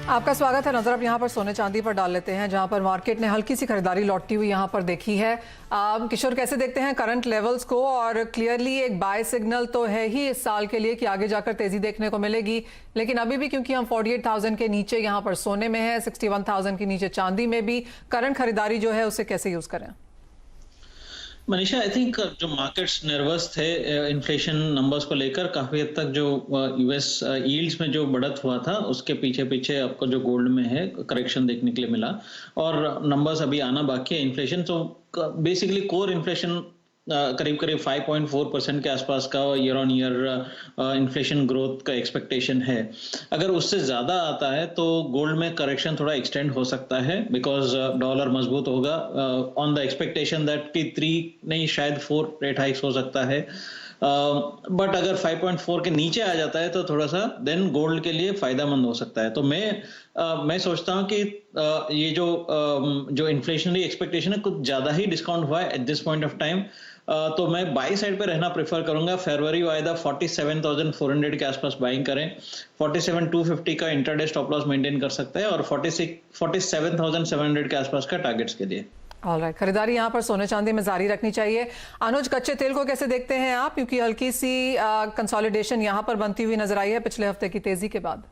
आपका स्वागत है। नजर अब यहाँ पर सोने चांदी पर डाल लेते हैं, जहाँ पर मार्केट ने हल्की सी खरीदारी लौटती हुई यहाँ पर देखी है। किशोर, कैसे देखते हैं करंट लेवल्स को? और क्लियरली एक बाय सिग्नल तो है ही इस साल के लिए कि आगे जाकर तेजी देखने को मिलेगी, लेकिन अभी भी क्योंकि हम 48,000 के नीचे यहाँ पर सोने में है, 61,000 के नीचे चांदी में भी, करंट खरीदारी जो है उसे कैसे यूज करें? मनीषा, आई थिंक जो मार्केट्स नर्वस थे इन्फ्लेशन नंबर्स को लेकर, काफी हद तक जो यूएस यील्ड्स में जो बढ़त हुआ था उसके पीछे पीछे आपको जो गोल्ड में है करेक्शन देखने के लिए मिला, और नंबर्स अभी आना बाकी है। इन्फ्लेशन तो बेसिकली कोर इन्फ्लेशन करीब करीब 5.4% के आसपास का year on year inflation growth का एक्सपेक्टेशन है। अगर उससे ज़्यादा आता है तो गोल्ड में करेक्शन थोड़ा एक्सटेंड हो सकता है, बिकॉज डॉलर मजबूत होगा ऑन द एक्सपेक्टेशन दैट कि 3 नहीं शायद 4 रेट हाइक्स हो सकता है। बट अगर 5.4 के नीचे आ जाता है तो थोड़ा सा देन गोल्ड के लिए फायदेमंद हो सकता है। तो मैं सोचता हूँ कि ये जो इन्फ्लेशनरी एक्सपेक्टेशन है कुछ ज़्यादा ही डिस्काउंट हुआ है at this point of time. तो मैं बाई साइड पे रहना प्रेफर करूंगा। फरवरी वायदा 47,400 के आसपास बाइंग करें, 47,250 का इंटरडे स्टॉप लॉस मेंटेन कर सकते हैं, और 47,700 के आसपास का टारगेट्स के लिए। ऑलराइट, खरीदारी यहाँ पर सोने चांदी में जारी रखनी चाहिए। अनुज, कच्चे तेल को कैसे देखते हैं आप, क्योंकि हल्की सी कंसोलिडेशन यहाँ पर बनती हुई नजर आई है पिछले हफ्ते की तेजी के बाद?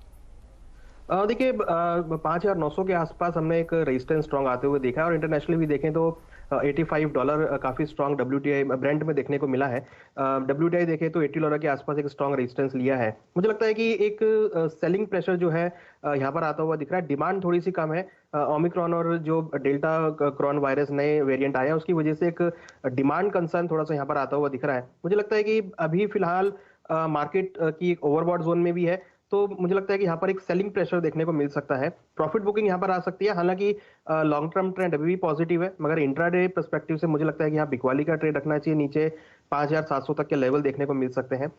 देखिए 5,900 के आसपास हमने एक रेजिस्टेंस स्ट्रॉन्ग आते हुए देखा है, और इंटरनेशनली भी देखें तो $85 काफी स्ट्रॉन्ग WTI ब्रेंट में देखने को मिला है। WTI देखें तो $80 के आसपास एक स्ट्रॉन्ग रेजिस्टेंस लिया है। मुझे लगता है कि एक सेलिंग प्रेशर जो है यहाँ पर आता हुआ दिख रहा है। डिमांड थोड़ी सी कम है, ओमिक्रॉन और जो डेल्टा क्रॉन वायरस नए वेरिएंट आए हैं उसकी वजह से एक डिमांड कंसर्न थोड़ा सा यहाँ पर आता हुआ दिख रहा है। मुझे लगता है कि अभी फिलहाल मार्केट की एक ओवरबॉट जोन में भी है, तो मुझे लगता है कि यहाँ पर एक सेलिंग प्रेशर देखने को मिल सकता है। प्रॉफिट बुकिंग यहाँ पर आ सकती है। हालांकि लॉन्ग टर्म ट्रेंड अभी भी पॉजिटिव है, मगर इंट्राडे पर्सपेक्टिव से मुझे लगता है कि यहाँ बिकवाली का ट्रेड रखना चाहिए। नीचे 5,700 तक के लेवल देखने को मिल सकते हैं,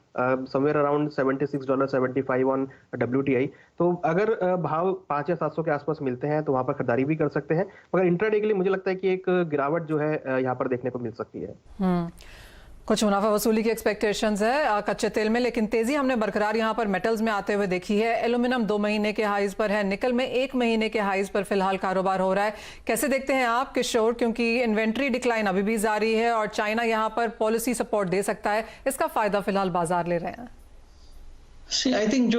समवेयर अराउंड $76.75 ऑन WTI। तो अगर भाव 5,700 के आसपास मिलते हैं तो वहां पर खरीदारी भी कर सकते हैं, मगर इंट्राडे के लिए मुझे लगता है कि एक गिरावट जो है यहाँ पर देखने को मिल सकती है। कुछ मुनाफा वसूली की एक्सपेक्टेशंस है कच्चे तेल में, लेकिन तेजी हमने बरकरार यहाँ पर मेटल्स में आते हुए देखी है। एल्यूमिनियम 2 महीने के हाईज पर है, निकल में 1 महीने के हाईज पर फिलहाल कारोबार हो रहा है। कैसे देखते हैं आप किशोर, क्योंकि इन्वेंट्री डिक्लाइन अभी भी जारी है और चाइना यहाँ पर पॉलिसी सपोर्ट दे सकता है, इसका फायदा फिलहाल बाजार ले रहे हैं? आई थिंक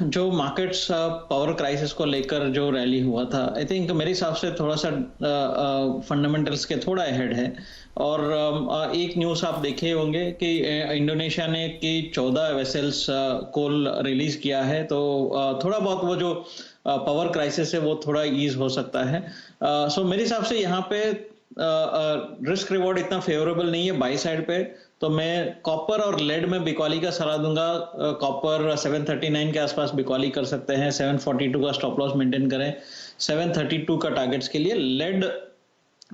जो मार्केट्स पावर क्राइसिस को लेकर जो रैली हुआ था, आई थिंक मेरे हिसाब से थोड़ा सा फंडामेंटल्स के थोड़ा अहेड है। और एक न्यूज़ आप देखे होंगे कि इंडोनेशिया ने कि 14 वेसल्स कोल रिलीज किया है, तो थोड़ा बहुत वो जो पावर क्राइसिस है वो थोड़ा ईज हो सकता है। सो मेरे हिसाब से यहाँ पे रिस्क रिवॉर्ड इतना फेवरेबल नहीं है बाई साइड पे, तो मैं कॉपर और लेड में बिकवाली का सलाह दूंगा। कॉपर 739 के आसपास बिकवाली कर सकते हैं, 742 का स्टॉप लॉस मेंटेन करें, 732 का टारगेट्स के लिए। लेड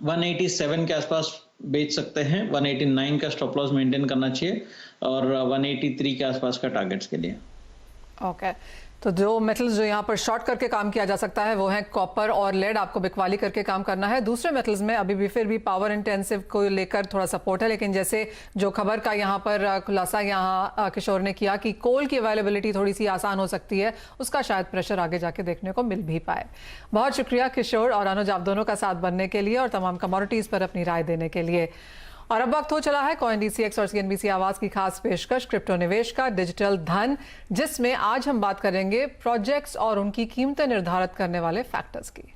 187 के आसपास बेच सकते हैं, 189 का स्टॉप लॉस मेंटेन करना चाहिए, और 183 के आसपास का टारगेट्स के लिए। ओके, तो जो मेटल्स जो यहाँ पर शॉर्ट करके काम किया जा सकता है वो है कॉपर और लेड, आपको बिकवाली करके काम करना है। दूसरे मेटल्स में अभी भी फिर भी पावर इंटेंसिव को लेकर थोड़ा सपोर्ट है, लेकिन जैसे जो खबर का यहाँ पर खुलासा यहाँ किशोर ने किया कि कोल की अवेलेबिलिटी थोड़ी सी आसान हो सकती है, उसका शायद प्रेशर आगे जाके देखने को मिल भी पाए। बहुत शुक्रिया किशोर और अनुज, आप दोनों का साथ बनने के लिए और तमाम कमोडिटीज पर अपनी राय देने के लिए। और अब वक्त हो चला है कॉइन DCX और CNBC आवाज की खास पेशकश क्रिप्टो निवेश का डिजिटल धन, जिसमें आज हम बात करेंगे प्रोजेक्ट्स और उनकी कीमतें निर्धारित करने वाले फैक्टर्स की।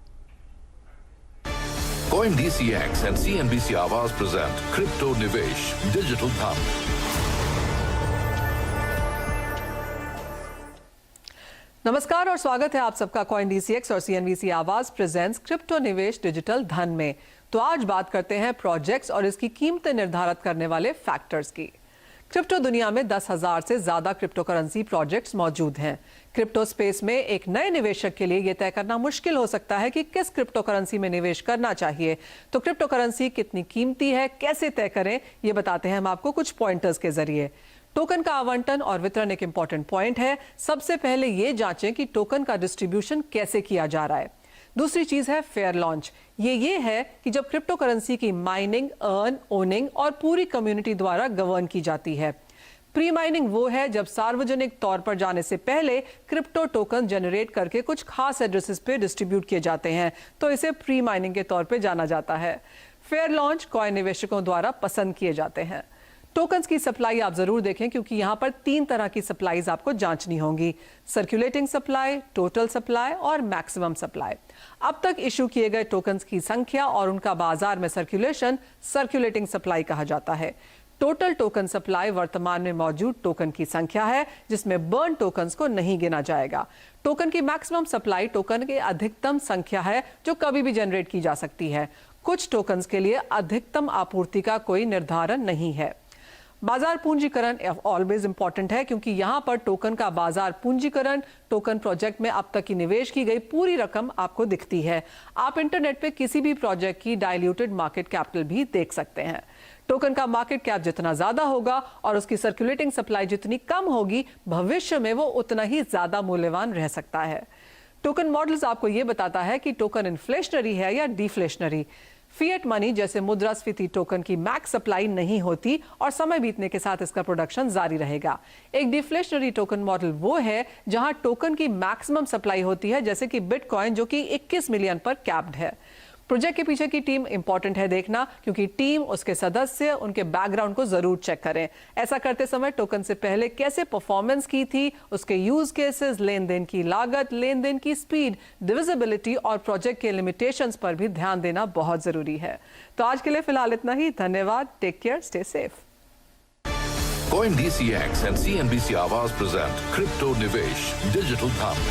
कॉइन DCX and CNBC आवाज प्रेजेंट क्रिप्टो निवेश डिजिटल धन। नमस्कार और स्वागत है आप सबका कॉइन DCX और CNBC आवाज प्रेजेंट्स क्रिप्टो निवेश डिजिटल धन में। तो आज बात करते हैं प्रोजेक्ट्स और इसकी कीमतें निर्धारित करने वाले फैक्टर्स की। क्रिप्टो दुनिया में 10,000 से ज्यादा क्रिप्टो करेंसी प्रोजेक्ट्स मौजूद हैं। क्रिप्टो स्पेस में एक नए निवेशक के लिए यह तय करना मुश्किल हो सकता है कि किस क्रिप्टो करेंसी में निवेश करना चाहिए। तो क्रिप्टो करेंसी कितनी कीमती है, कैसे तय करें, ये बताते हैं हम आपको कुछ पॉइंटर्स के जरिए। टोकन का आवंटन और वितरण एक इंपॉर्टेंट पॉइंट है। सबसे पहले ये जांचें कि टोकन का डिस्ट्रीब्यूशन कैसे किया जा रहा है। दूसरी चीज है फेयर लॉन्च। ये है कि जब क्रिप्टो करेंसी की माइनिंग, अर्न, ओनिंग और पूरी कम्युनिटी द्वारा गवर्न की जाती है। प्री माइनिंग वो है जब सार्वजनिक तौर पर जाने से पहले क्रिप्टो टोकन जनरेट करके कुछ खास एड्रेसेस पे डिस्ट्रीब्यूट किए जाते हैं, तो इसे प्री माइनिंग के तौर पे जाना जाता है। फेयर लॉन्च कॉइन निवेशकों द्वारा पसंद किए जाते हैं। टोकन्स की सप्लाई आप जरूर देखें क्योंकि यहां पर 3 तरह की सप्लाईज आपको जांचनी होंगी: सर्कुलेटिंग सप्लाई, टोटल सप्लाई और मैक्सिमम सप्लाई। अब तक इशू किए गए टोकन्स की संख्या और उनका बाजार में सर्कुलेशन सर्कुलेटिंग सप्लाई कहा जाता है। टोटल टोकन सप्लाई वर्तमान में मौजूद टोकन की संख्या है जिसमें बर्न टोकन्स को नहीं गिना जाएगा। टोकन की मैक्सिमम सप्लाई टोकन की अधिकतम संख्या है जो कभी भी जनरेट की जा सकती है। कुछ टोकन्स के लिए अधिकतम आपूर्ति का कोई निर्धारण नहीं है। बाजार पूंजीकरण ऑलवेज इंपॉर्टेंट है क्योंकि यहां पर टोकन का बाजार पूंजीकरण, टोकन प्रोजेक्ट में अब तक की निवेश की गई पूरी रकम आपको दिखती है। आप इंटरनेट पे किसी भी प्रोजेक्ट की डाइल्यूटेड मार्केट कैपिटल भी देख सकते हैं। टोकन का मार्केट कैप जितना ज्यादा होगा और उसकी सर्कुलेटिंग सप्लाई जितनी कम होगी, भविष्य में वो उतना ही ज्यादा मूल्यवान रह सकता है। टोकन मॉडल्स आपको ये बताता है कि टोकन इन्फ्लेशनरी है या डिफ्लेशनरी। फिएट मनी जैसे मुद्रास्फीति टोकन की मैक्स सप्लाई नहीं होती और समय बीतने के साथ इसका प्रोडक्शन जारी रहेगा। एक डिफ्लेशनरी टोकन मॉडल वो है जहां टोकन की मैक्सिमम सप्लाई होती है, जैसे कि बिटकॉइन जो कि 21 मिलियन पर कैप्ड है। प्रोजेक्ट के पीछे की टीम इंपॉर्टेंट है देखना, क्योंकि टीम, उसके सदस्य, उनके बैकग्राउंड को जरूर चेक करें। ऐसा करते समय टोकन से पहले कैसे परफॉर्मेंस की थी, उसके यूज केसेस, लेन देन की लागत, लेन देन की स्पीड, डिविजिबिलिटी और प्रोजेक्ट के लिमिटेशंस पर भी ध्यान देना बहुत जरूरी है। तो आज के लिए फिलहाल इतना ही। धन्यवाद। Take care, stay safe. CoinDCX and CNBC Awaaz present Crypto Nivesh Digital Dham.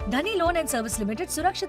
धनी लोन एंड सर्विस लिमिटेड सुरक्षित